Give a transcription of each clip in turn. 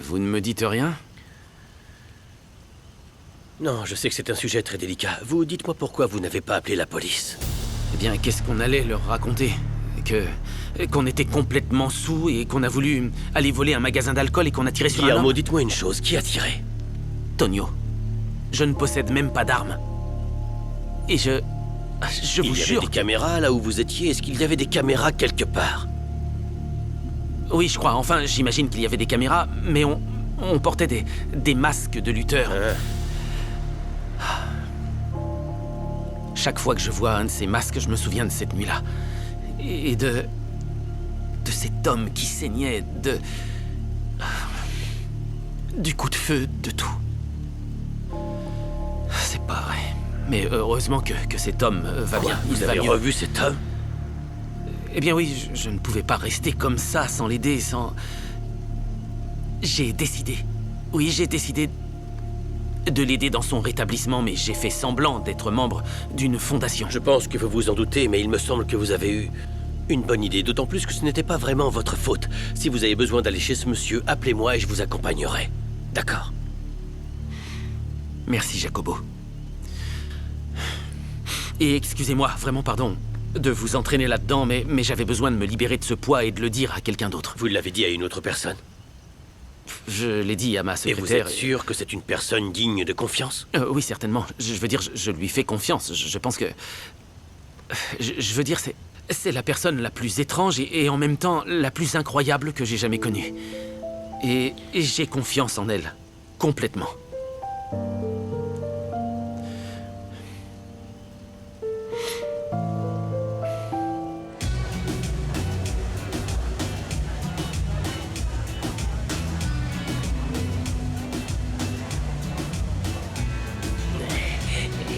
Vous ne me dites rien? Non, je sais que c'est un sujet très délicat. Vous dites-moi pourquoi vous n'avez pas appelé la police. Eh bien, qu'est-ce qu'on allait leur raconter? Qu'on était complètement saoul et qu'on a voulu aller voler un magasin d'alcool et qu'on a tiré sur un homme? Guillermo, dites-moi une chose, qui a tiré? Tonio, je ne possède même pas d'armes. Et je vous Il y avait jure... des caméras là où vous étiez. Est-ce qu'il y avait des caméras quelque part? Oui, je crois. Enfin, j'imagine qu'il y avait des caméras, mais on portait des masques de lutteurs. Chaque fois que je vois un de ces masques, je me souviens de cette nuit-là. Et de cet homme qui saignait, du coup de feu, de tout. C'est pas vrai. Mais heureusement que cet homme va bien. Vous Il va avez mieux. revu cet homme? Eh bien oui, je ne pouvais pas rester comme ça sans l'aider, sans... J'ai décidé. Oui, j'ai décidé de l'aider dans son rétablissement, mais j'ai fait semblant d'être membre d'une fondation. Je pense que vous vous en doutez, mais il me semble que vous avez eu une bonne idée. D'autant plus que ce n'était pas vraiment votre faute. Si vous avez besoin d'aller chez ce monsieur, appelez-moi et je vous accompagnerai. D'accord? Merci, Jacobo. Et excusez-moi, vraiment pardon, de vous entraîner là-dedans, mais j'avais besoin de me libérer de ce poids et de le dire à quelqu'un d'autre. Vous l'avez dit à une autre personne? Je l'ai dit à ma Et secrétaire. vous êtes sûr que c'est une personne digne de confiance? Oui, certainement. Je veux dire, je lui fais confiance. Je pense que... Je veux dire, c'est la personne la plus étrange et en même temps la plus incroyable que j'ai jamais connue. Et j'ai confiance en elle. Complètement.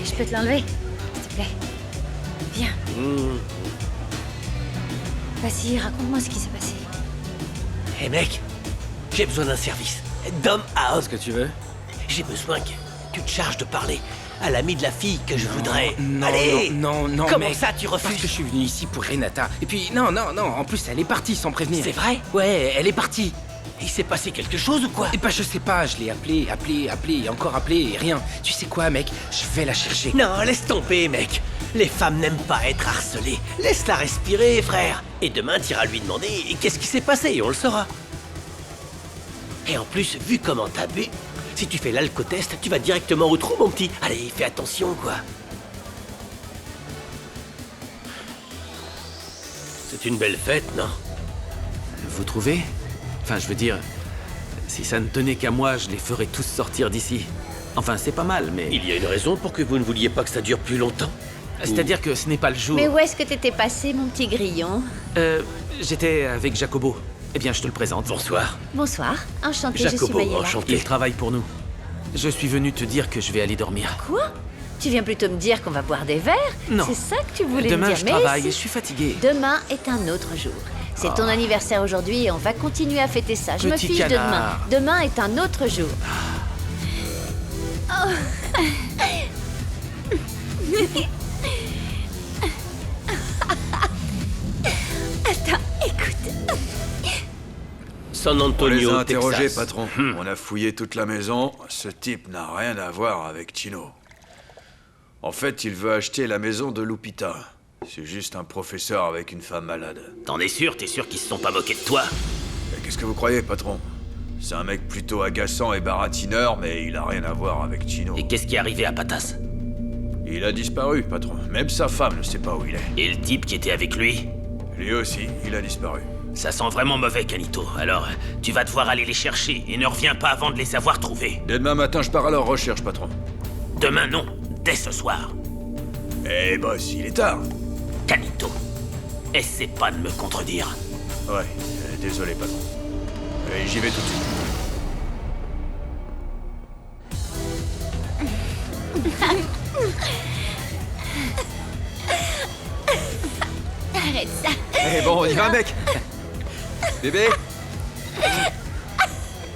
Je peux te l'enlever, s'il te plaît. Viens. Vas-y, raconte-moi ce qui s'est passé. Hé mec, j'ai besoin d'un service. D'homme à homme. Qu'est-ce que tu veux? J'ai besoin que tu te charges de parler à l'ami de la fille que je voudrais. Non, Allez! non, Comment mec, ça, tu refuses? Parce que je suis venu ici pour Renata. Et puis, non, en plus, elle est partie sans prévenir. C'est vrai? Ouais, elle est partie. Il s'est passé quelque chose ou quoi? Et bah, je sais pas, je l'ai appelée, et encore appelée, et rien. Tu sais quoi, mec? Je vais la chercher. Non, laisse tomber, mec. Les femmes n'aiment pas être harcelées. Laisse-la respirer, frère. Et demain, t'iras lui demander qu'est-ce qui s'est passé et on le saura. Et en plus, vu comment t'as bu, si tu fais l'alcotest, tu vas directement au trou, mon petit. Allez, fais attention, quoi. C'est une belle fête, non? Vous trouvez? Enfin, je veux dire, si ça ne tenait qu'à moi, je les ferais tous sortir d'ici. Enfin, c'est pas mal, mais... Il y a une raison pour que vous ne vouliez pas que ça dure plus longtemps? C'est-à-dire que ce n'est pas le jour... Mais où est-ce que t'étais passé, mon petit grillon? J'étais avec Jacobo. Eh bien, je te le présente. Bonsoir. Bonsoir, enchantée, je suis Jacobo, Mayela. enchanté. Il travaille pour nous. Je suis venu te dire que je vais aller dormir. Quoi? Tu viens plutôt me dire qu'on va boire des verres? Non. C'est ça que tu voulais Demain, me dire, je mais travaille si- et je suis fatigué. Demain est un autre jour. C'est ton anniversaire aujourd'hui et on va continuer à fêter ça. Je me Petit fiche de demain. canard. Demain est un autre jour. Attends, écoute. San On les Antonio, a interrogés, Texas. patron. On a fouillé toute la maison. Ce type n'a rien à voir avec Chino. En fait, il veut acheter la maison de Lupita. C'est juste un professeur avec une femme malade. T'en es sûr? T'es sûr qu'ils se sont pas moqués de toi? Et qu'est-ce que vous croyez, patron? C'est un mec plutôt agaçant et baratineur, mais il a rien à voir avec Chino. Et qu'est-ce qui est arrivé à Patas? Il a disparu, patron. Même sa femme ne sait pas où il est. Et le type qui était avec lui? Lui aussi, il a disparu. Ça sent vraiment mauvais, Canito. Alors, tu vas devoir aller les chercher et ne reviens pas avant de les avoir trouvés. Dès demain matin, je pars à leur recherche, patron. Demain, non. Dès ce soir. Eh, boss, il est tard. Canito, essaie pas de me contredire. Ouais, désolé, patron. Et j'y vais tout de suite. Arrête ça. Eh bon, on y va, mec. Bébé.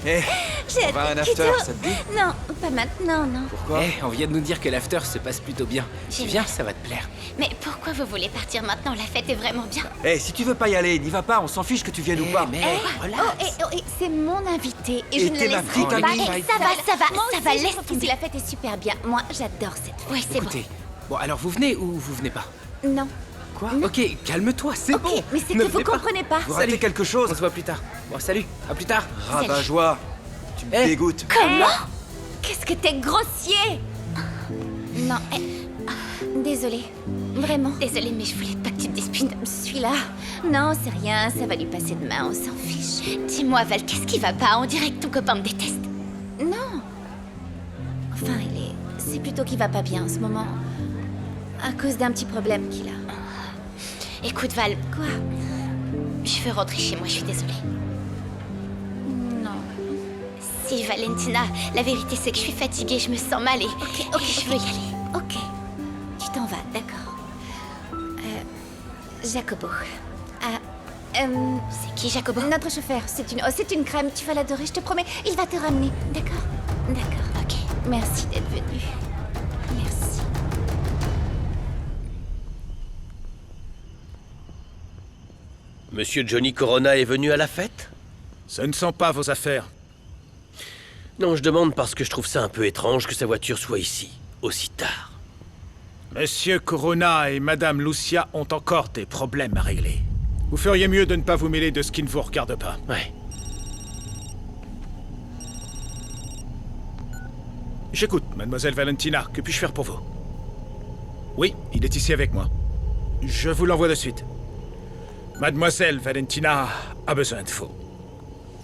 Eh, J'ai on va à un hâte after, Kido. ça te dit? Non, pas maintenant, non. Pourquoi? On vient de nous dire que l'after se passe plutôt bien. J'ai- Viens, ça va te plaire. Mais pourquoi vous voulez partir maintenant? La fête est vraiment bien. Eh, si tu veux pas y aller, n'y va pas, on s'en fiche que tu viennes ou pas. Mec, C'est mon invité et je Et ne t'es le ma laisserai petite pas. amie. Ça va, laisse tomber. La fête est super bien. Moi, j'adore cette fête. Ouais, c'est écoutez. Bon, alors vous venez ou vous venez pas? bon. Non. Quoi? Ok, calme-toi, c'est Ok, bon. mais c'est Ne que vous venez pas. comprenez pas. Vous ratez quelque chose? On se voit plus tard. Bon, salut, à plus tard. Rabat-joie. Tu me Eh. dégoûtes. Comment? Qu'est-ce que t'es grossier? Non, désolée. Vraiment. Désolée, mais je voulais pas que tu te disputes comme celui-là. Non, c'est rien, ça va lui passer demain, on s'en fiche. Dis-moi, Val, qu'est-ce qui va pas? On dirait que ton copain me déteste. Non. Enfin, c'est plutôt qu'il va pas bien en ce moment. À cause d'un petit problème qu'il a. Écoute, Val. Quoi? Je veux rentrer chez moi, je suis désolée. Non. Si, Valentina, la vérité c'est que je suis fatiguée, je me sens mal et je veux y aller. Ok. Tu t'en vas, d'accord. Jacobo. C'est qui Jacobo? Notre chauffeur. C'est une crème, tu vas l'adorer, je te promets. Il va te ramener, d'accord? D'accord, ok. Merci d'être venu. Merci. Monsieur Johnny Corona est venu à la fête? Ce ne sont pas vos affaires. Non, je demande parce que je trouve ça un peu étrange que sa voiture soit ici, aussi tard. Monsieur Corona et Madame Lucia ont encore des problèmes à régler. Vous feriez mieux de ne pas vous mêler de ce qui ne vous regarde pas. Ouais. J'écoute, Mademoiselle Valentina. Que puis-je faire pour vous? Oui, il est ici avec moi. Je vous l'envoie de suite. Mademoiselle Valentina a besoin de vous.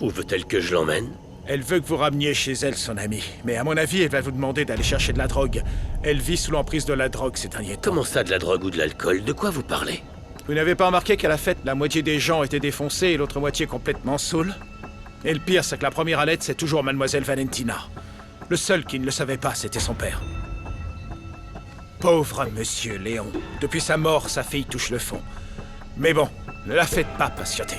Où veut-elle que je l'emmène? Elle veut que vous rameniez chez elle son amie. Mais à mon avis, elle va vous demander d'aller chercher de la drogue. Elle vit sous l'emprise de la drogue ces derniers temps. Comment ça, de la drogue ou de l'alcool? De quoi vous parlez? Vous n'avez pas remarqué qu'à la fête, la moitié des gens étaient défoncés et l'autre moitié complètement saoul? Et le pire, c'est que la première à l'être, c'est toujours Mademoiselle Valentina. Le seul qui ne le savait pas, c'était son père. Pauvre Monsieur Léon. Depuis sa mort, sa fille touche le fond. Mais bon, ne la faites pas patienter.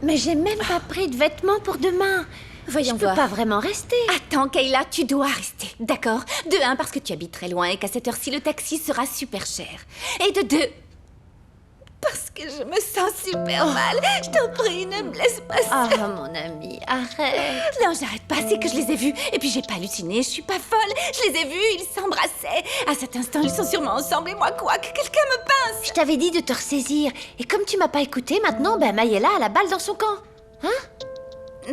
Mais j'ai même pas pris de vêtements pour demain. Voyons voir. Je peux pas vraiment rester. Attends, Kayla, tu dois rester, d'accord? De un, parce que tu habites très loin et qu'à cette heure-ci, le taxi sera super cher. Et de deux, parce que je me sens super mal. Je t'en prie, ne me laisse pas ça. Oh, mon ami, arrête. Non, j'arrête pas, c'est que je les ai vus. Et puis j'ai pas halluciné, je suis pas folle. Je les ai vus, ils s'embrassaient. À cet instant, ils sont sûrement ensemble et moi quoi? Que quelqu'un me pince. Je t'avais dit de te ressaisir. Et comme tu m'as pas écouté, maintenant, Maïela a la balle dans son camp. Hein?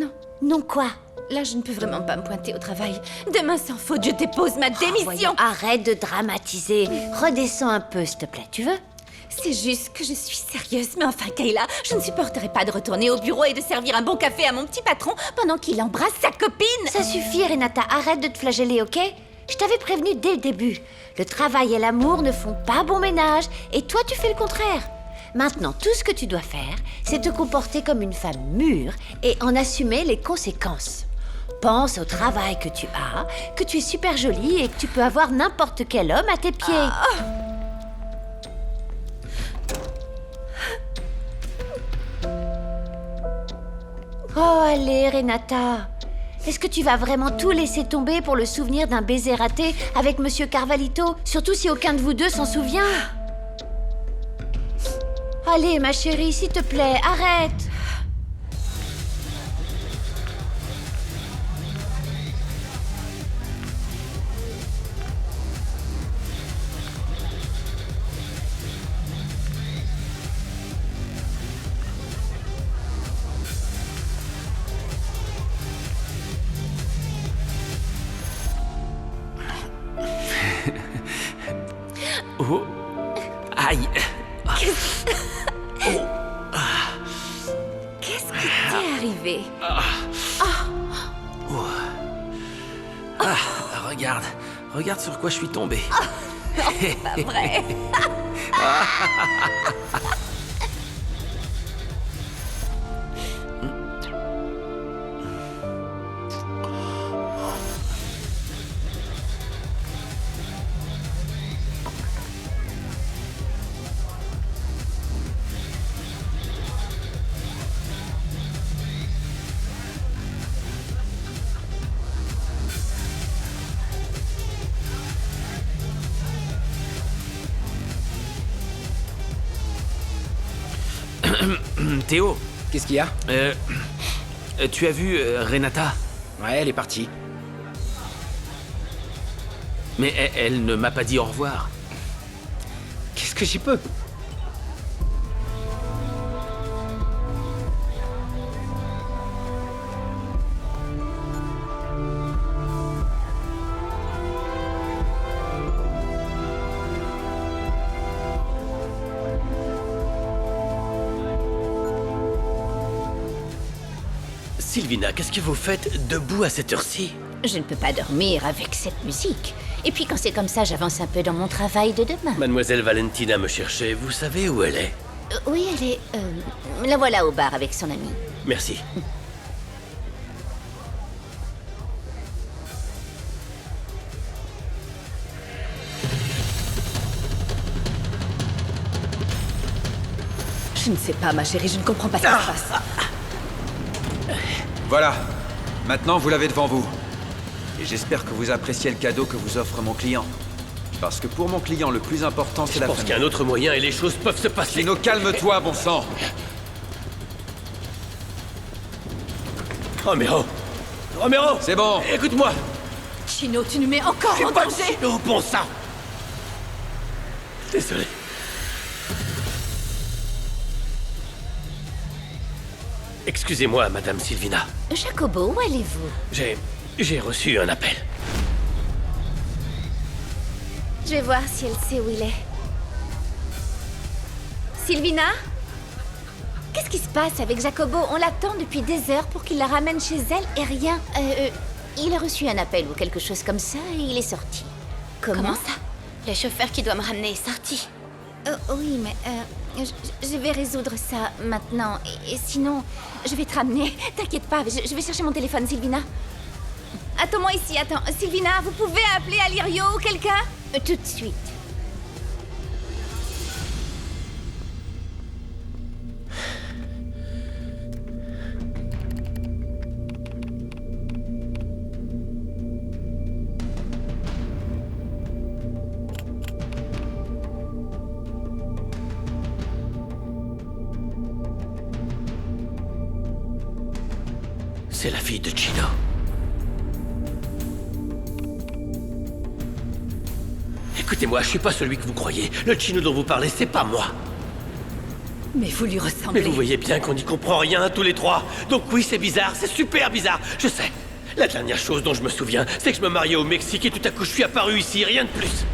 Non. Non quoi? Là, je ne peux vraiment pas me pointer au travail. Demain, sans faute, je dépose ma démission. Arrête de dramatiser. Redescends un peu, s'il te plaît, tu veux? C'est juste que je suis sérieuse, mais enfin, Kayla, je ne supporterai pas de retourner au bureau et de servir un bon café à mon petit patron pendant qu'il embrasse sa copine. Ça suffit, Renata, arrête de te flageller, ok? Je t'avais prévenu dès le début. Le travail et l'amour ne font pas bon ménage, et toi, tu fais le contraire. Maintenant, tout ce que tu dois faire, c'est te comporter comme une femme mûre et en assumer les conséquences. Pense au travail que tu as, que tu es super jolie et que tu peux avoir n'importe quel homme à tes pieds. Oh, allez, Renata. Est-ce que tu vas vraiment tout laisser tomber pour le souvenir d'un baiser raté avec Monsieur Carvalito? Surtout si aucun de vous deux s'en souvient. Allez, ma chérie, s'il te plaît, arrête. Oh. Aïe. Qu'est-ce qui t'est arrivé? Regarde. Regarde sur quoi je suis tombé. C'est pas vrai. Théo, Qu'est-ce qu'il y a? tu as vu Renata? Ouais, elle est partie. Mais elle ne m'a pas dit au revoir. Qu'est-ce que j'y peux? Sylvina, qu'est-ce que vous faites debout à cette heure-ci? Je ne peux pas dormir avec cette musique. Et puis quand c'est comme ça, j'avance un peu dans mon travail de demain. Mademoiselle Valentina me cherchait, vous savez où elle est? Oui, elle est... la voilà au bar avec son ami. Merci. Je ne sais pas, ma chérie, je ne comprends pas ce qui se passe. Voilà. Maintenant, vous l'avez devant vous. Et j'espère que vous appréciez le cadeau que vous offre mon client. Parce que pour mon client, le plus important, c'est Je la pense qu'il y a famille. un autre moyen et les choses peuvent se passer. Chino, calme-toi, bon sang. Romero! Romero! C'est bon. Écoute-moi! Chino, tu nous mets encore en Pas de danger. Chino, bon sang! Désolé. Excusez-moi, Madame Sylvina. Jacobo, où allez-vous? J'ai reçu un appel. Je vais voir si elle sait où il est. Sylvina? Qu'est-ce qui se passe avec Jacobo? On l'attend depuis des heures pour qu'il la ramène chez elle et rien. Il a reçu un appel ou quelque chose comme ça et il est sorti. Comment ça? Le chauffeur qui doit me ramener est sorti. Oui, mais je vais résoudre ça maintenant. Et sinon, je vais te ramener. T'inquiète pas, je vais chercher mon téléphone, Sylvina. Attends-moi ici, attends. Sylvina, vous pouvez appeler Alirio ou quelqu'un? Tout de suite. C'est la fille de Chino. Écoutez-moi, je suis pas celui que vous croyez. Le Chino dont vous parlez, c'est pas moi. Mais vous lui Mais ressemblez. vous voyez bien qu'on n'y comprend rien tous les trois. Donc oui, c'est bizarre, c'est super bizarre, je sais. La dernière chose dont je me souviens, c'est que je me mariais au Mexique et tout à coup je suis apparu ici, rien de plus.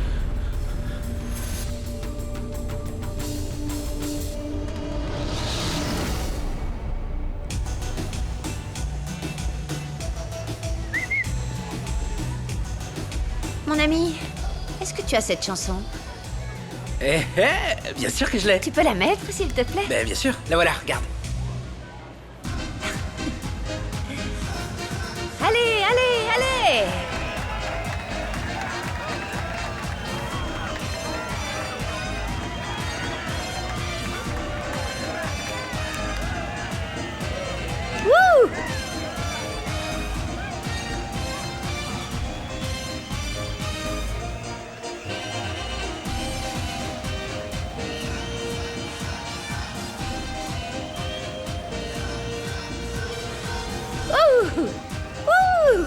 Mon ami, est-ce que tu as cette chanson? Bien sûr que je l'ai. Tu peux la mettre, s'il te plaît? Ben bien sûr, la voilà, regarde. Allez, allez, allez! Wouh! Ouh! Ouh!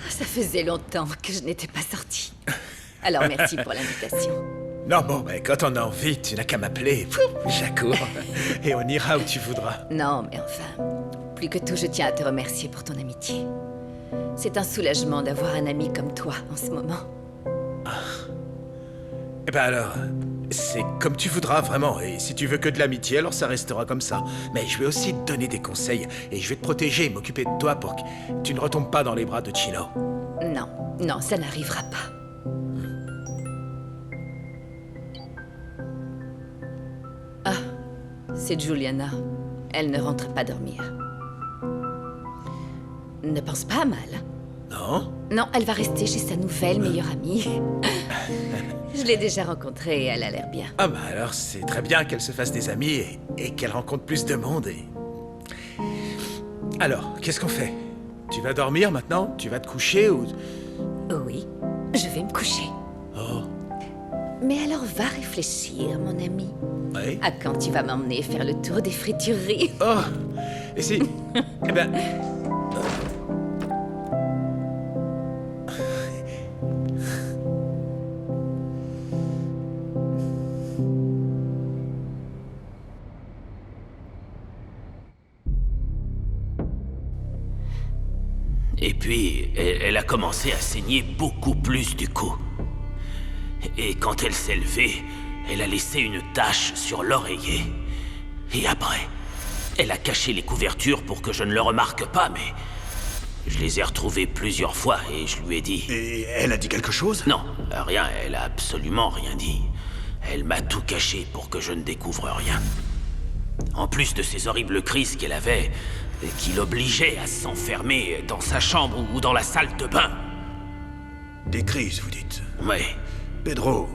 Ça faisait longtemps que je n'étais pas sortie. Alors merci pour l'invitation. Non, bon, ben, quand on a envie, tu n'as qu'à m'appeler. J'accours. Et on ira où tu voudras. Non, mais enfin, plus que tout, je tiens à te remercier pour ton amitié. C'est un soulagement d'avoir un ami comme toi en ce moment. Eh ben alors, c'est comme tu voudras, vraiment. Et si tu veux que de l'amitié, alors ça restera comme ça. Mais je vais aussi te donner des conseils. Et je vais te protéger et m'occuper de toi pour que tu ne retombes pas dans les bras de Chino. Non, non, ça n'arrivera pas. Ah, c'est Juliana. Elle ne rentre pas dormir. Ne pense pas à mal. Non? Non, elle va rester chez sa nouvelle meilleure amie. Je l'ai déjà rencontrée et elle a l'air bien. Ah bah alors, c'est très bien qu'elle se fasse des amis et qu'elle rencontre plus de monde et... Alors, qu'est-ce qu'on fait? Tu vas dormir maintenant? Tu vas te coucher ou... Oui. Je vais me coucher. Oh. Mais alors va réfléchir, mon ami. Ouais. À quand tu vas m'emmener faire le tour des fritureries? Oh, et si... Eh ben... Et puis, elle a commencé à saigner beaucoup plus du coup. Et quand elle s'est levée, elle a laissé une tache sur l'oreiller. Et après, elle a caché les couvertures pour que je ne le remarque pas, mais... Je les ai retrouvées plusieurs fois et je lui ai dit... Et elle a dit quelque chose? Non, rien, elle a absolument rien dit. Elle m'a tout caché pour que je ne découvre rien. En plus de ces horribles crises qu'elle avait, qui l'obligeaient à s'enfermer dans sa chambre ou dans la salle de bain. Des crises, vous dites? Ouais, Pedro,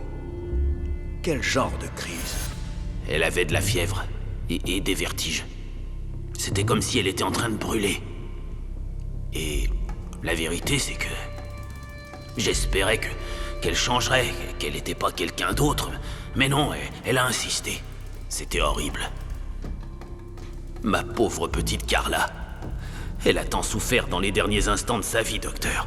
quel genre de crise? elle avait de la fièvre et des vertiges. C'était comme si elle était en train de brûler. Et la vérité, c'est que... J'espérais qu'elle changerait, qu'elle n'était pas quelqu'un d'autre. Mais non, elle a insisté. C'était horrible. Ma pauvre petite Carla. Elle a tant souffert dans les derniers instants de sa vie, docteur.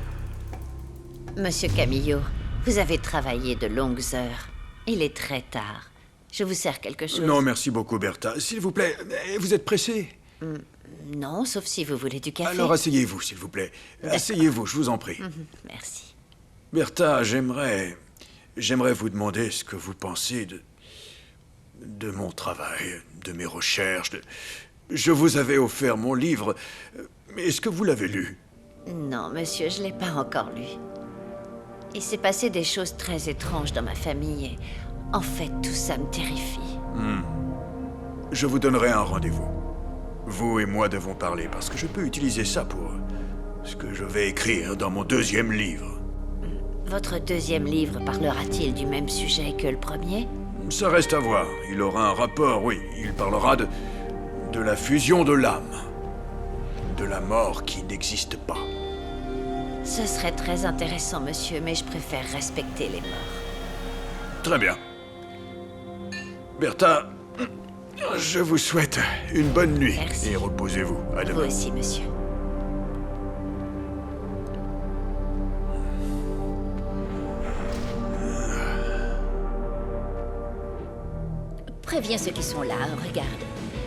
Monsieur Camillo, vous avez travaillé de longues heures. Il est très tard. Je vous sers quelque chose? Non, merci beaucoup, Bertha. S'il vous plaît, vous êtes pressé? Non, sauf si vous voulez du café. Alors asseyez-vous, s'il vous plaît. Asseyez-vous, je vous en prie. Merci. Bertha, j'aimerais vous demander ce que vous pensez de mon travail, de mes recherches. Je vous avais offert mon livre, mais est-ce que vous l'avez lu? Non, monsieur, je l'ai pas encore lu. Il s'est passé des choses très étranges dans ma famille et... En fait, tout ça me terrifie. Je vous donnerai un rendez-vous. Vous et moi devons parler, parce que je peux utiliser ça pour ce que je vais écrire dans mon deuxième livre. Votre deuxième livre parlera-t-il du même sujet que le premier? Ça reste à voir. Il aura un rapport, oui. Il parlera de la fusion de l'âme. De la mort qui n'existe pas. Ce serait très intéressant, monsieur, mais je préfère respecter les morts. Très bien. Bertha, je vous souhaite une bonne nuit. Merci. Et reposez-vous. À Vous demain. aussi, monsieur. Préviens ceux qui sont là, regarde.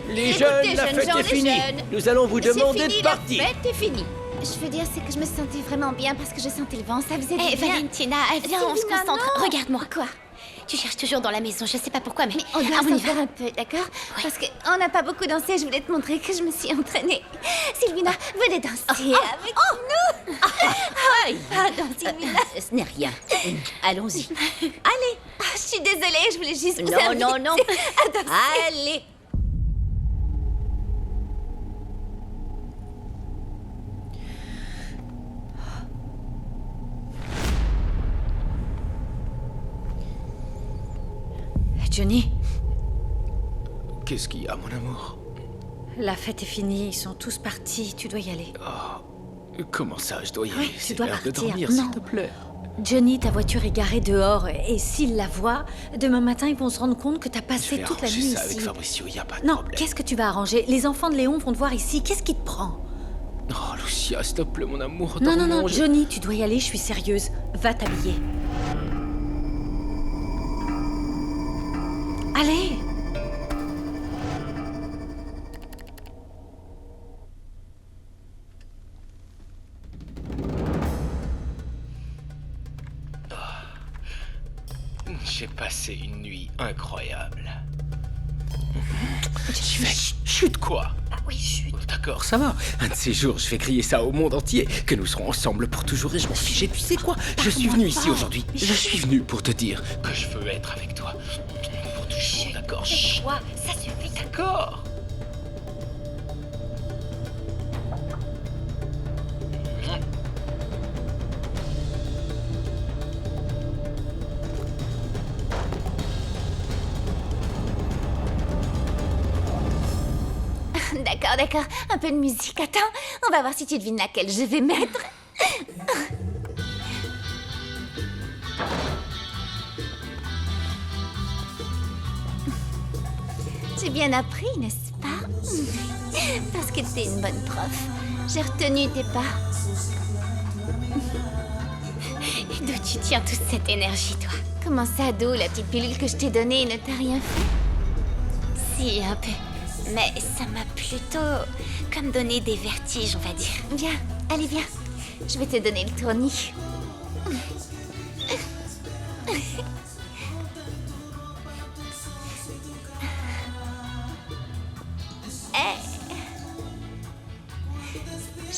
Les Écoutez, jeunes, la jeunes fête gens, est les finie. jeunes. Nous allons vous demander C'est fini, de partir. la fête est finie. Je veux dire, c'est que je me sentais vraiment bien parce que je sentais le vent, ça faisait du bien. Valentina, viens, on se Sylvina, concentre. non. Regarde-moi. Quoi? Tu cherches toujours dans la maison, je sais pas pourquoi, mais... On doit Ah, on y s'en va. faire un peu, d'accord? Parce qu'on n'a pas beaucoup dansé, je voulais te montrer que je me suis entraînée. Sylvina, venez danser avec nous. Pardon, Sylvina. Ce n'est rien. Allons-y. Allez. Je suis désolée, je voulais juste vous Non, inviter non, non. à danser. Allez. Johnny, Qu'est-ce qu'il y a, mon amour? La fête est finie, ils sont tous partis, tu dois y aller. Comment ça, je dois y aller? Oui, tu C'est dois l'heure de partir. dormir, Non. s'il te plaît. Johnny, ta voiture est garée dehors, et s'ils la voient, demain matin, ils vont se rendre compte que t'as Je passé vais toute la arranger nuit ça avec ici. Fabricio, y a pas de Non, problème. qu'est-ce que tu vas arranger? Les enfants de Léon vont te voir ici, qu'est-ce qui te prend? Oh, Lucia, s'il te plaît, mon amour. Non, non, dormons, non, Johnny, tu dois y aller, je suis sérieuse. Va t'habiller. Allez! J'ai passé une nuit incroyable. Chut, quoi? Ah oui, chut. D'accord, ça va. Un de ces jours, je vais crier ça au monde entier, que nous serons ensemble pour toujours et je m'en fiche. Et tu sais quoi? Je suis venu ici aujourd'hui. Je suis venu pour te dire que je veux être avec toi. Pour toujours, d'accord? Chut. Quoi? Ça suffit. D'accord. D'accord, d'accord. Un peu de musique. Attends, on va voir si tu devines laquelle je vais mettre. J'ai bien appris, n'est-ce pas? Parce que t'es une bonne prof. J'ai retenu tes pas. Et d'où tu tiens toute cette énergie, toi? Comment ça, d'où? La petite pilule que je t'ai donnée ne t'a rien fait? Si, un peu. Mais ça m'a plutôt comme donné des vertiges, on va dire. Viens, allez, viens. Je vais te donner le tournis.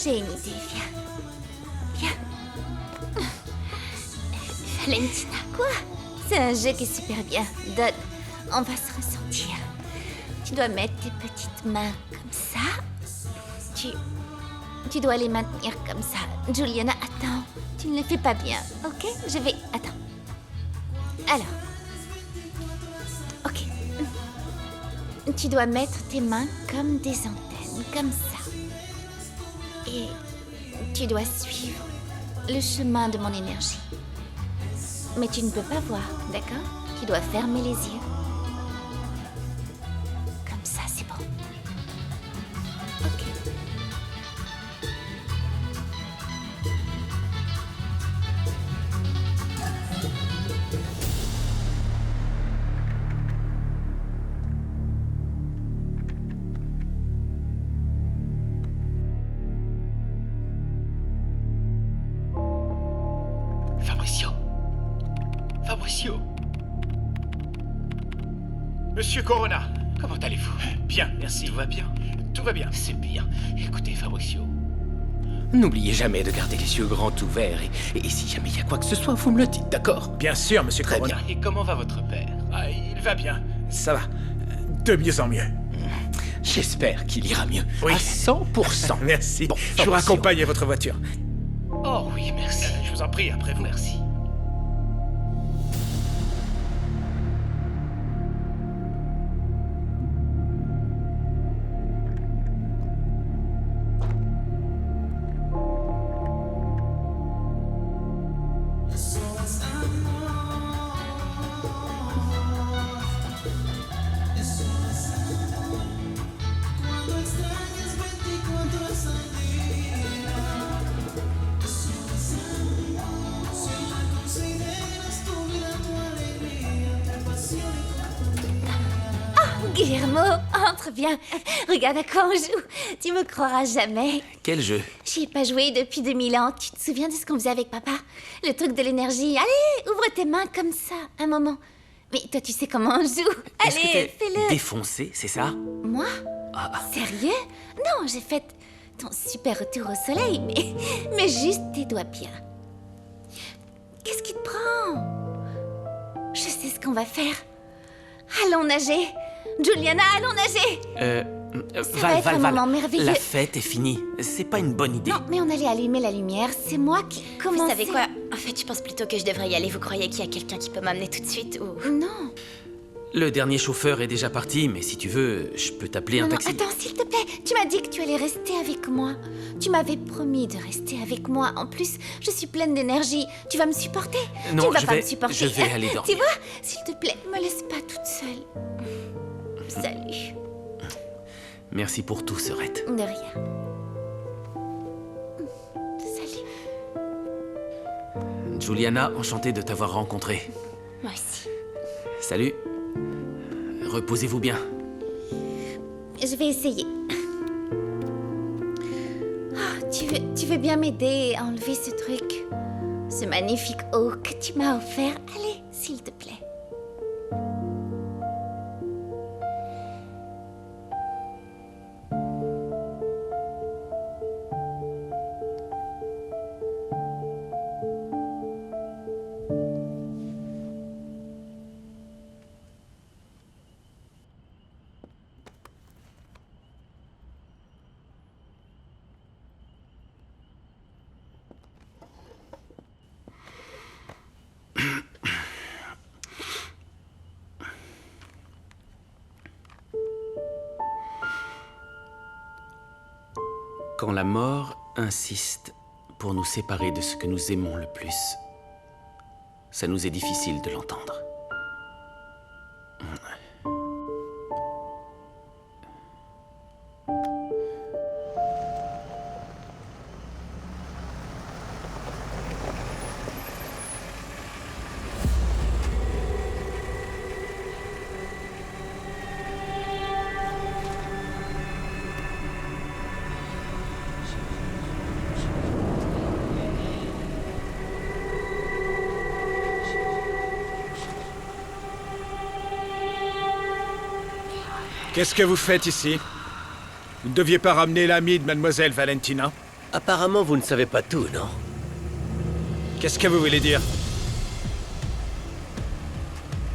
J'ai une idée, viens. Valentina. Quoi? C'est un jeu qui est super bien. Donne, on va se ressentir. Tu dois mettre tes petites mains comme ça. Tu dois les maintenir comme ça. Juliana, attends. Tu ne le fais pas bien, ok? Je vais... Attends. Alors. Ok. Tu dois mettre tes mains comme des antennes, comme ça. Et tu dois suivre le chemin de mon énergie. Mais tu ne peux pas voir, d'accord? Tu dois fermer les yeux. Comme ça, c'est bon. Ok. Fabricio. Monsieur Corona, comment allez-vous? Bien, merci. Tout va bien? Tout va bien. C'est bien. Écoutez, Fabricio. N'oubliez jamais de garder les yeux grands ouverts et si jamais il y a quoi que ce soit, vous me le dites, d'accord? Bien sûr, monsieur Très Corona. bien. Et comment va votre père? Ah, il va bien. Ça va. De mieux en mieux. J'espère qu'il ira mieux. Oui. À 100%. Merci. Bon, je vous Fabricio. raccompagne à votre voiture. Oh oui, merci. Je vous en prie, après vous. Merci. Guillermo, entre, viens. Regarde à quoi on joue. Tu me croiras jamais. Quel jeu? J'y ai pas joué depuis 2000 ans. Tu te souviens de ce qu'on faisait avec papa? Le truc de l'énergie. Allez, ouvre tes mains comme ça, un moment. Mais toi, tu sais comment on joue. Est-ce que Allez, t'es fais-le. défoncé, c'est ça? Moi? Ah, Sérieux? Non, j'ai fait ton super retour au soleil, mais juste tes doigts bien. Qu'est-ce qui te prend? Je sais ce qu'on va faire. Allons nager. Juliana, allons nager. Val, être un moment merveilleux. la fête est finie. C'est pas une bonne idée. Non, mais on allait allumer la lumière. C'est moi qui commence. Vous savez quoi? En fait, je pense plutôt que je devrais y aller. Vous croyez qu'il y a quelqu'un qui peut m'amener tout de suite ou... Non. Le dernier chauffeur est déjà parti, mais si tu veux, je peux t'appeler un Non, taxi. attends, s'il te plaît. Tu m'as dit que tu allais rester avec moi. Tu m'avais promis de rester avec moi. En plus, je suis pleine d'énergie. Tu vas me supporter? Non, tu ne vas je pas vais- me supporter. je vais aller dormir. Tu vois? S'il te plaît, me laisse pas toute seule. Salut. Merci pour tout, Serette. De rien. Salut. Juliana, enchanté de t'avoir rencontré. Moi aussi. Salut. Reposez-vous bien. Je vais essayer. Oh, tu veux bien m'aider à enlever ce truc? Ce magnifique haut que tu m'as offert? Allez, s'il te plaît. Quand la mort insiste pour nous séparer de ce que nous aimons le plus, ça nous est difficile de l'entendre. Qu'est-ce que vous faites ici? Vous ne deviez pas ramener l'ami de Mademoiselle Valentina? Apparemment, vous ne savez pas tout, non? Qu'est-ce que vous voulez dire?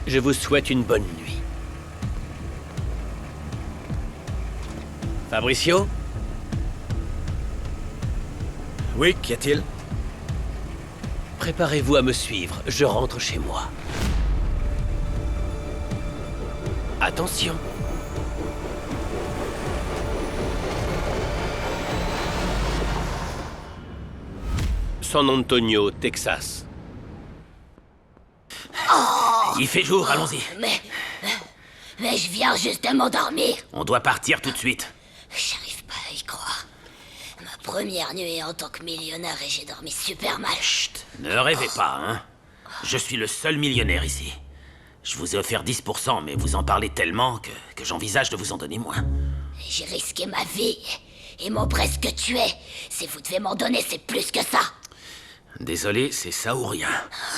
Je vous souhaite une bonne nuit. Fabricio? Oui, qu'y a-t-il? Préparez-vous à me suivre, je rentre chez moi. Attention. San Antonio, Texas. Il fait jour, allons-y. Mais je viens juste de m'endormir. On doit partir tout de suite. J'arrive pas à y croire. Ma première nuit en tant que millionnaire et j'ai dormi super mal. Chut, ne rêvez pas, hein. Je suis le seul millionnaire ici. Je vous ai offert 10%, mais vous en parlez tellement que j'envisage de vous en donner moins. J'ai risqué ma vie. Ils m'ont presque tué. Si vous devez m'en donner, c'est plus que ça. Désolé, c'est ça ou rien.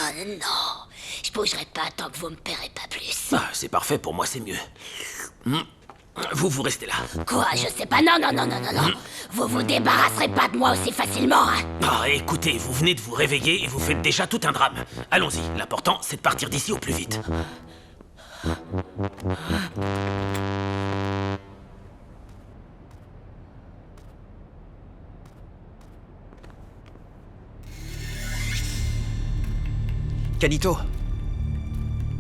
Oh non, je bougerai pas tant que vous me paierez pas plus. Ah, c'est parfait, pour moi c'est mieux. Vous restez là. Quoi, je sais pas, non. Vous vous débarrasserez pas de moi aussi facilement, hein. Ah, écoutez, vous venez de vous réveiller et vous faites déjà tout un drame. Allons-y, l'important c'est de partir d'ici au plus vite. Canito,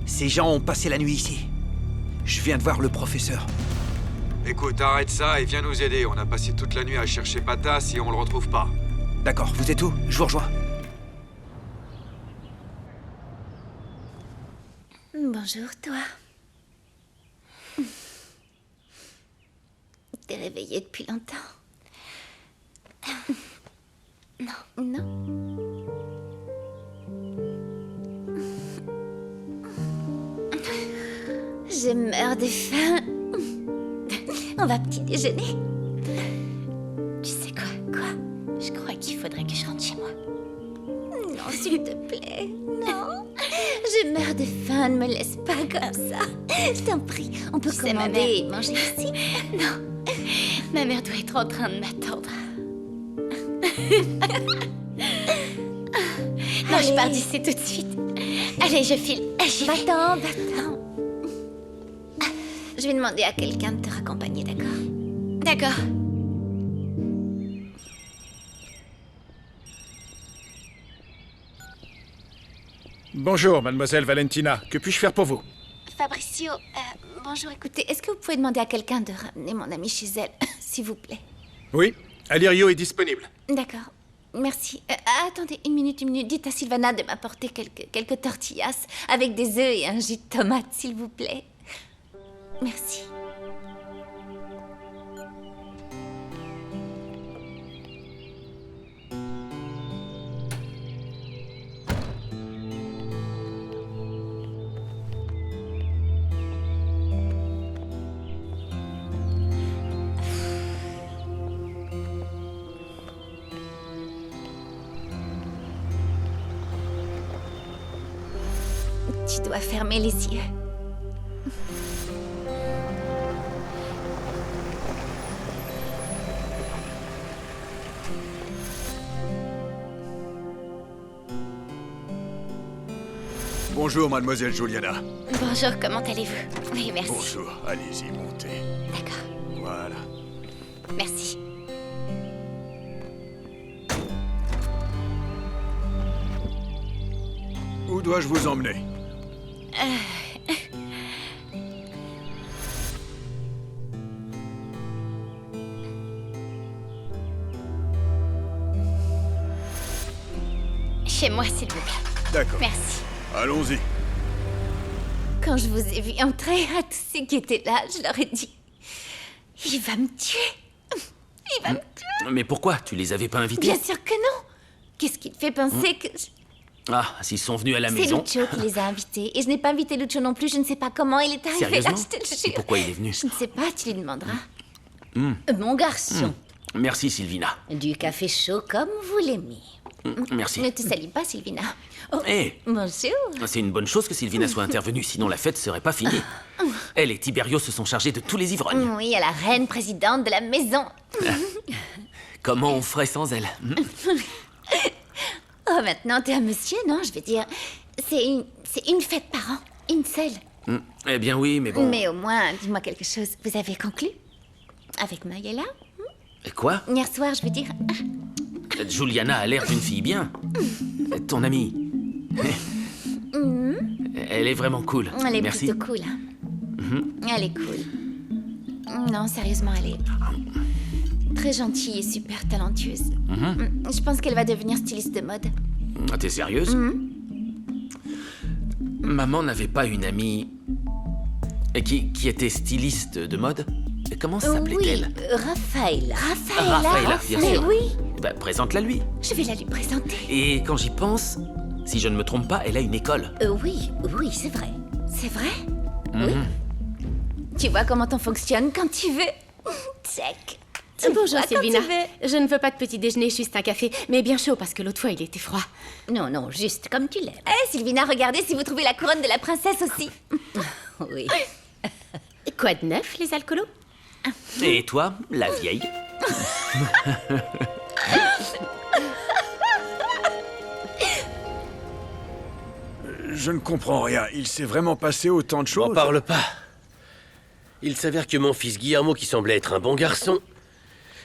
ces gens ont passé la nuit ici. Je viens de voir le professeur. Écoute, arrête ça et viens nous aider. On a passé toute la nuit à chercher Patas et on le retrouve pas. D'accord, vous êtes où? Je vous rejoins. Bonjour, toi. T'es réveillée depuis longtemps? Non. Je meurs de faim. On va petit déjeuner. Tu sais quoi? Je crois qu'il faudrait que je rentre chez moi. Non, s'il te plaît, non. Je meurs de faim, ne me laisse pas comme ça. Je t'en prie, on peut commander et manger ici. Non, ma mère doit être en train de m'attendre. Non, je pars d'ici tout de suite. Allez, je file. Va-t'en. Je vais demander à quelqu'un de te raccompagner, d'accord? D'accord. Bonjour, Mademoiselle Valentina. Que puis-je faire pour vous? Fabricio, bonjour, écoutez, est-ce que vous pouvez demander à quelqu'un de ramener mon amie chez elle, s'il vous plaît? Oui, Alirio est disponible. D'accord, merci. Attendez, une minute. Dites à Sylvana de m'apporter quelques tortillas avec des œufs et un jus de tomate, s'il vous plaît. Merci. Tu dois fermer les yeux. Bonjour, mademoiselle Juliana. Bonjour, comment allez-vous? Oui, merci. Bonjour, allez-y, montez. D'accord. Voilà. Merci. Où dois-je vous emmener? Chez moi, s'il vous plaît. D'accord. Merci. Allons-y. Quand je vous ai vu entrer, à tous ceux qui étaient là, je leur ai dit... Il va me tuer. Il va me tuer. Mais pourquoi? Tu les avais pas invités? Bien sûr que non. Qu'est-ce qui te fait penser que... Ah, s'ils sont venus à la C'est maison... Lucio qui les a invités. Et je n'ai pas invité Lucio non plus. Je ne sais pas comment il est arrivé là, Sérieusement? je te le Et jure. pourquoi il est venu? Je ne sais pas, tu lui demanderas. Mon garçon, Merci, Sylvina. du café chaud comme vous l'aimez. Merci. Ne te salis pas, Sylvina. Hé, Bonjour. c'est une bonne chose que Sylvina soit intervenue, sinon la fête serait pas finie. Elle et Tiberio se sont chargés de tous les ivrognes. Oui, à la reine présidente de la maison. Comment on ferait sans elle? Oh, maintenant t'es un monsieur, non? Je veux dire, c'est une fête par an, une seule. Eh bien oui, mais bon... Mais au moins, dis-moi quelque chose. Vous avez conclu? Avec Mayela? Et quoi? Hier soir, je veux dire. Juliana a l'air d'une fille bien. Ton amie. Elle est vraiment cool. Elle est Merci. plutôt cool. Elle est cool. Non, sérieusement, elle est très gentille et super talentueuse. Je pense qu'elle va devenir styliste de mode. Ah, t'es sérieuse? Maman n'avait pas une amie qui était styliste de mode? Comment s'appelait-elle? Oui, Raphaëla. Raphaëla, bien sûr. Oui. Bah, présente-la lui. Je vais la lui présenter. Et quand j'y pense, si je ne me trompe pas, elle a une école. Oui, c'est vrai. C'est vrai? Oui. Tu vois comment on fonctionne quand tu veux. Check. Bonjour Sylvina. Quand tu veux. Je ne veux pas de petit déjeuner, juste un café, mais bien chaud parce que l'autre fois il était froid. Non, juste comme tu l'aimes. Sylvina, regardez si vous trouvez la couronne de la princesse aussi. Oui. Quoi de neuf, les alcoolos? Et toi, la vieille? Je ne comprends rien. Il s'est vraiment passé autant de choses. N'en parle pas. Il s'avère que mon fils Guillermo, qui semblait être un bon garçon,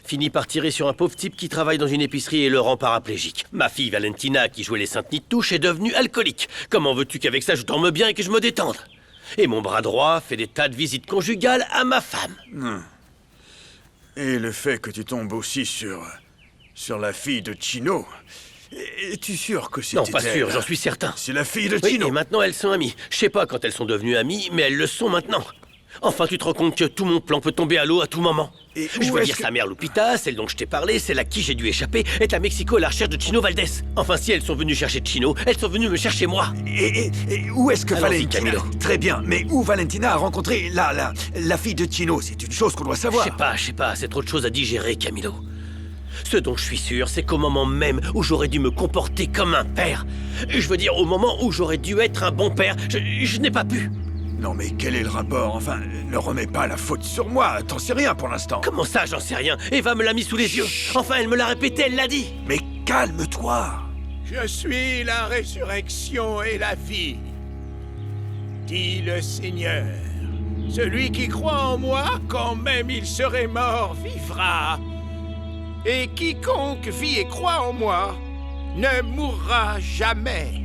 finit par tirer sur un pauvre type qui travaille dans une épicerie et le rend paraplégique. Ma fille Valentina, qui jouait les saintes nids de touche, est devenue alcoolique. Comment veux-tu qu'avec ça je dorme bien et que je me détende? Et mon bras droit fait des tas de visites conjugales à ma femme. Et le fait que tu tombes aussi sur la fille de Chino. Es-tu sûr que c'était Non, pas elle? sûr, j'en suis certain. C'est la fille de Oui, Chino. et maintenant elles sont amies. Je sais pas quand elles sont devenues amies, mais elles le sont maintenant. Enfin, tu te rends compte que tout mon plan peut tomber à l'eau à tout moment. Et Je où veux est-ce dire, que- sa mère Lupita, celle dont je t'ai parlé, celle à qui j'ai dû échapper, est à Mexico à la recherche de Chino Valdés. Enfin, si elles sont venues chercher Chino, elles sont venues me chercher moi. Et où est-ce que Allons-y, Valentina... Camilo. Très bien, mais où Valentina a rencontré la fille de Chino? C'est une chose qu'on doit savoir. Je sais pas, c'est trop de choses à digérer, Camilo. Ce dont je suis sûr, c'est qu'au moment même où j'aurais dû me comporter comme un père, je veux dire au moment où j'aurais dû être un bon père, je n'ai pas pu. Non mais quel est le rapport? Enfin, ne remets pas la faute sur moi, t'en sais rien pour l'instant. Comment ça, j'en sais rien? Eva me l'a mis sous les yeux. Enfin, elle me l'a répété, elle l'a dit. Mais calme-toi. Je suis la résurrection et la vie, dit le Seigneur. Celui qui croit en moi, quand même il serait mort, vivra. Et quiconque vit et croit en moi ne mourra jamais.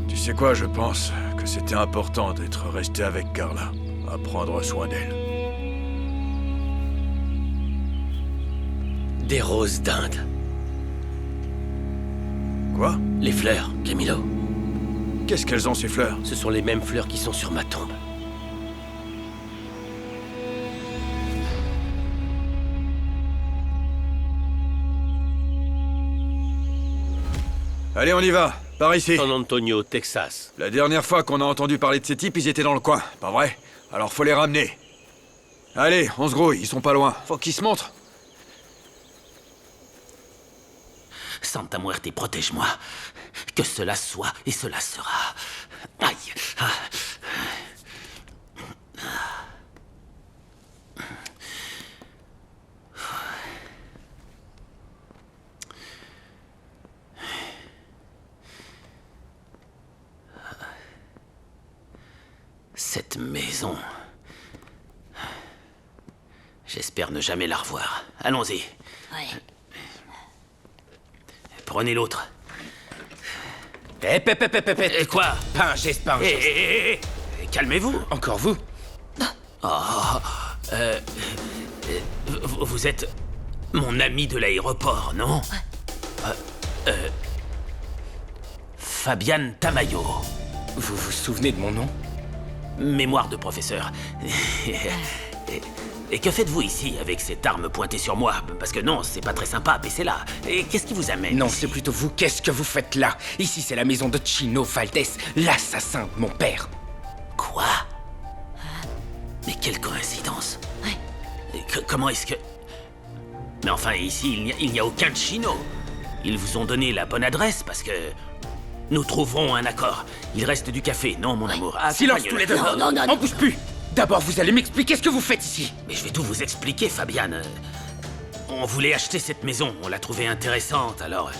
Tu sais quoi, je pense que c'était important d'être resté avec Carla, à prendre soin d'elle. Des roses d'Inde. Quoi? Les fleurs, Camilo. Qu'est-ce qu'elles ont, ces fleurs? Ce sont les mêmes fleurs qui sont sur ma tombe. Allez, on y va. Par ici. San Antonio, Texas. La dernière fois qu'on a entendu parler de ces types, ils étaient dans le coin, pas vrai? Alors faut les ramener. Allez, on se grouille, ils sont pas loin. Faut qu'ils se montrent. Santa Muerte, protège-moi. Que cela soit et cela sera. Aïe. Ah. Cette maison. J'espère ne jamais la revoir. Allons-y. Ouais. Prenez l'autre. Et Quoi? Pas un geste, pas un geste. Calmez-vous. Encore vous? Vous êtes mon ami de l'aéroport, non? Fabian Tamayo. Vous vous souvenez de mon nom? Mémoire de professeur. Et que faites-vous ici avec cette arme pointée sur moi? Parce que non, c'est pas très sympa, baissez-la. Et qu'est-ce qui vous amène Non, ici? c'est plutôt vous. Qu'est-ce que vous faites là? Ici, c'est la maison de Chino Valdés, l'assassin de mon père. Quoi? Mais quelle coïncidence. Comment est-ce que... Mais enfin, ici, il n'y a aucun chino. Ils vous ont donné la bonne adresse parce que... Nous trouverons un accord. Il reste du café, non, mon amour? Silence tous les deux. Non. On bouge plus. D'abord, vous allez m'expliquer ce que vous faites ici. Mais je vais tout vous expliquer, Fabian. On voulait acheter cette maison, on l'a trouvée intéressante, alors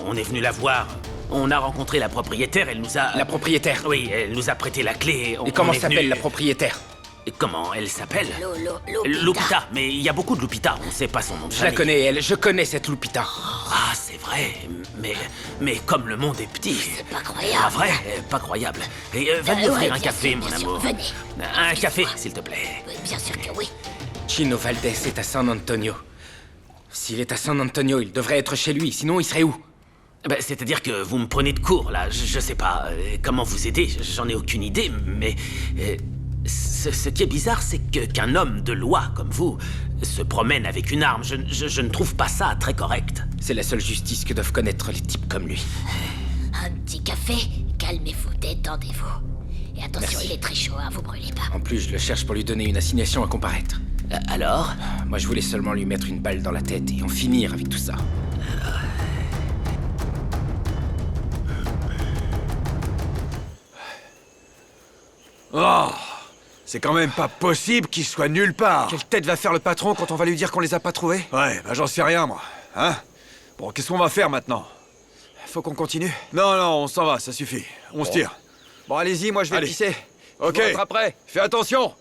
on est venu la voir. On a rencontré la propriétaire, elle nous a... La propriétaire? Oui, elle nous a prêté la clé. Et comment s'appelle la propriétaire? Et comment elle s'appelle? Lupita. Lupita, mais il y a beaucoup de Lupita, on ne sait pas son nom de Je la famille. connais, elle. Je connais cette Lupita. Ah, c'est vrai, mais comme le monde est petit... C'est pas croyable. Pas vrai, pas croyable. Et va nous offrir un café, mon bien sûr, amour. venez. Un café, s'il te plaît. Oui, bien sûr que oui. Chino Valdez est à San Antonio. S'il est à San Antonio, il devrait être chez lui, sinon il serait où? Ben, c'est-à-dire que vous me prenez de court, là. Je sais pas comment vous aider, j'en ai aucune idée, mais... ce qui est bizarre, c'est qu'un homme de loi comme vous se promène avec une arme. Je ne trouve pas ça très correct. C'est la seule justice que doivent connaître les types comme lui. Un petit café, calmez-vous, détendez-vous. Et attention, Merci. il est très chaud, hein, vous brûlez pas. En plus, je le cherche pour lui donner une assignation à comparaître. Alors? Moi, je voulais seulement lui mettre une balle dans la tête et en finir avec tout ça. Oh! C'est quand même pas possible qu'il soit nulle part. Quelle tête va faire le patron quand on va lui dire qu'on les a pas trouvés? Ouais, bah j'en sais rien, moi. Hein? Bon, qu'est-ce qu'on va faire maintenant? Faut qu'on continue. Non, on s'en va, ça suffit. On se tire. Bon, allez-y, moi je vais Allez. pisser. Ok. Je vous rattraperai. Fais attention!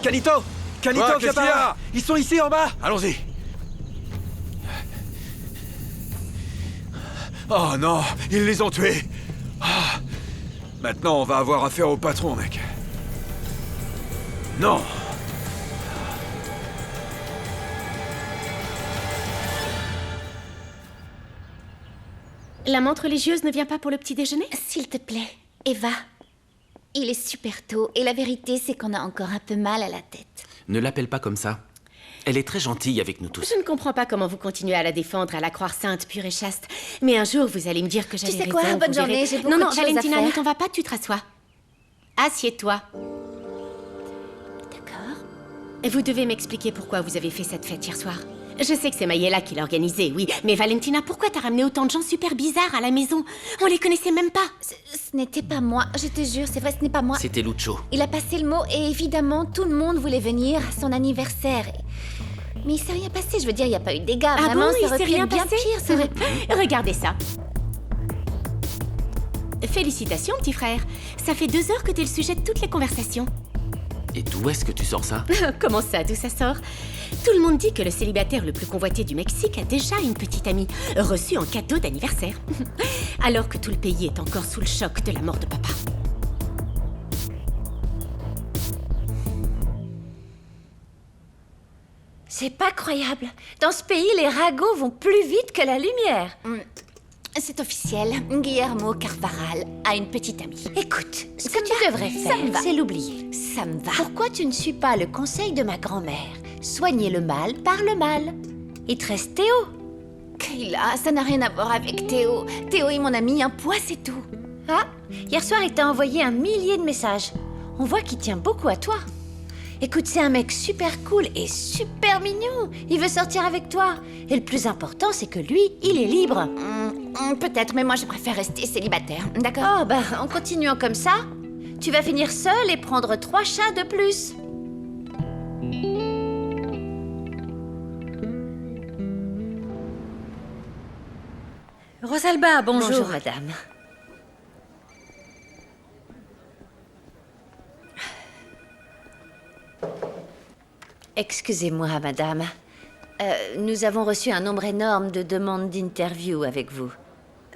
Canito! Canito, Ouais, viens qu'est-ce par qu'il y a? là! Ils sont ici en bas! Allons-y. Oh non, ils les ont tués. Ah. Maintenant, on va avoir affaire au patron, mec. Non. La montre religieuse ne vient pas pour le petit déjeuner? S'il te plaît, Eva. Il est super tôt et la vérité, c'est qu'on a encore un peu mal à la tête. Ne l'appelle pas comme ça. Elle est très gentille avec nous tous. Je ne comprends pas comment vous continuez à la défendre, à la croire sainte, pure et chaste. Mais un jour, vous allez me dire que j'avais sais quoi, raison, bonne vous journée, verrez. j'ai beaucoup Non, de choses à Valentina, faire. ne t'en va pas, tu te rassois. Assieds-toi. D'accord. Et vous devez m'expliquer pourquoi vous avez fait cette fête hier soir. Je sais que c'est Mayela qui l'a organisée, oui. Mais Valentina, pourquoi t'as ramené autant de gens super bizarres à la maison? On les connaissait même pas. Ce n'était pas moi, je te jure, c'est vrai, ce n'est pas moi. C'était Lucho. Il a passé le mot et évidemment, tout le monde voulait venir à son anniversaire. Mais il s'est rien passé, je veux dire, il n'y a pas eu de dégâts. Ah Vraiment, bon, ça il aurait s'est pu rien être bien passé pire, ça aurait... Regardez ça. Félicitations, petit frère. Ça fait 2 heures que t'es le sujet de toutes les conversations. Et d'où est-ce que tu sors ça? Comment ça, d'où ça sort? Tout le monde dit que le célibataire le plus convoité du Mexique a déjà une petite amie, reçue en cadeau d'anniversaire. Alors que tout le pays est encore sous le choc de la mort de papa. C'est pas croyable. Dans ce pays, les ragots vont plus vite que la lumière. C'est officiel. Guillermo Carvaral a une petite amie. Écoute, ce que tu devrais faire, c'est l'oublier. Ça me va. Pourquoi tu ne suis pas le conseil de ma grand-mère? Soigner le mal par le mal. Il te reste Théo. Kayla, ça n'a rien à voir avec Théo. Théo est mon ami, un poids, c'est tout. Ah, hier soir, il t'a envoyé 1 millier de messages. On voit qu'il tient beaucoup à toi. Écoute, c'est un mec super cool et super mignon. Il veut sortir avec toi. Et le plus important, c'est que lui, il est libre. Peut-être, mais moi, je préfère rester célibataire. D'accord? Oh, bah, en continuant comme ça, tu vas finir seule et prendre 3 chats de plus. Rosalba, bonjour. Bonjour, madame. Excusez-moi, madame. Nous avons reçu un nombre énorme de demandes d'interview avec vous.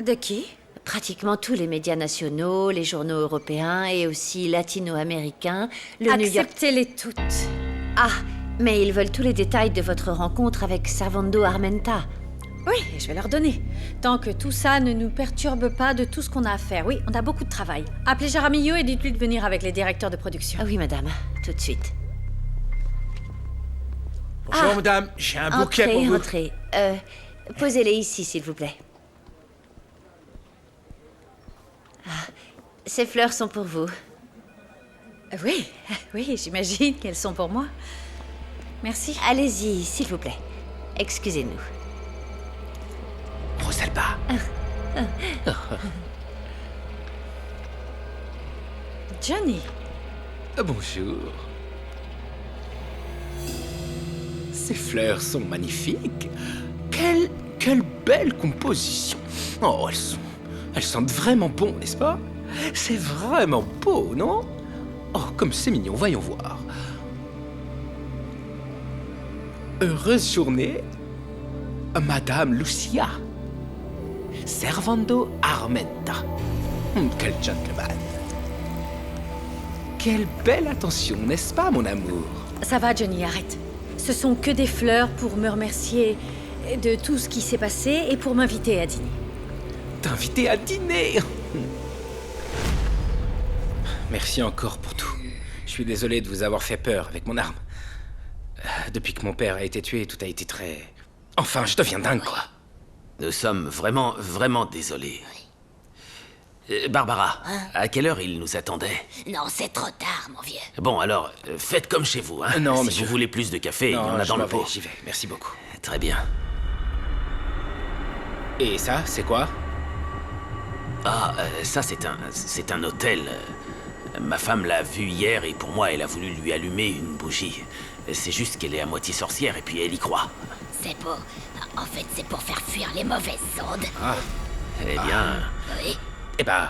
De qui? Pratiquement tous les médias nationaux, les journaux européens et aussi latino-américains, le New York... Acceptez-les toutes. Ah, mais ils veulent tous les détails de votre rencontre avec Servando Armenta. Oui, je vais leur donner. Tant que tout ça ne nous perturbe pas de tout ce qu'on a à faire. Oui, on a beaucoup de travail. Appelez Jaramillo et dites-lui de venir avec les directeurs de production. Ah oui, madame, tout de suite. Bonjour, madame. J'ai un bouquet pour vous. Entrez. Posez-les ici, s'il vous plaît. Ah, ces fleurs sont pour vous. Oui, oui, j'imagine qu'elles sont pour moi. Merci. Allez-y, s'il vous plaît. Excusez-nous. Rosalba. Johnny. Bonjour. Ces fleurs sont magnifiques. Quelle belle composition. Oh, elles sentent vraiment bon, n'est-ce pas? C'est vraiment beau, non? Oh, comme c'est mignon, voyons voir. Heureuse journée, Madame Lucia. Servando Armenta. Quel gentleman. Quelle belle attention, n'est-ce pas, mon amour? Ça va, Johnny, arrête. Ce sont que des fleurs pour me remercier de tout ce qui s'est passé et pour m'inviter à dîner. T'inviter à dîner? Merci encore pour tout. Je suis désolé de vous avoir fait peur avec mon arme. Depuis que mon père a été tué, tout a été très... Enfin, je deviens dingue, quoi. Nous sommes vraiment, vraiment désolés. Barbara, à quelle heure il nous attendait? Non, c'est trop tard, mon vieux. Bon, alors, faites comme chez vous, hein. Non, si monsieur. vous voulez plus de café, il y Non, en a je dans le m'en vais, pot. j'y vais, merci beaucoup. Très bien. Et ça, c'est quoi? Ah, ça, c'est un hôtel. Ma femme l'a vu hier et pour moi, elle a voulu lui allumer une bougie. C'est juste qu'elle est à moitié sorcière et puis elle y croit. C'est pour... En fait, c'est pour faire fuir les mauvaises ondes. Ah. Eh bien... Oui. Eh ben...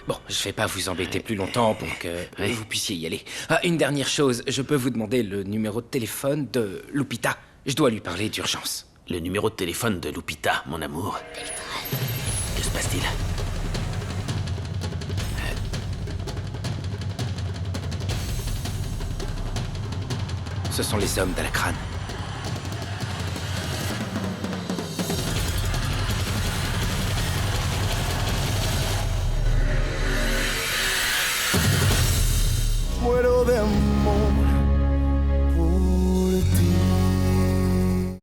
Bon, je vais pas vous embêter plus longtemps pour que vous puissiez y aller. Ah, une dernière chose, je peux vous demander le numéro de téléphone de Lupita. Je dois lui parler d'urgence. Le numéro de téléphone de Lupita, mon amour. Que se passe-t-il? Ce sont les hommes d'Alacrane.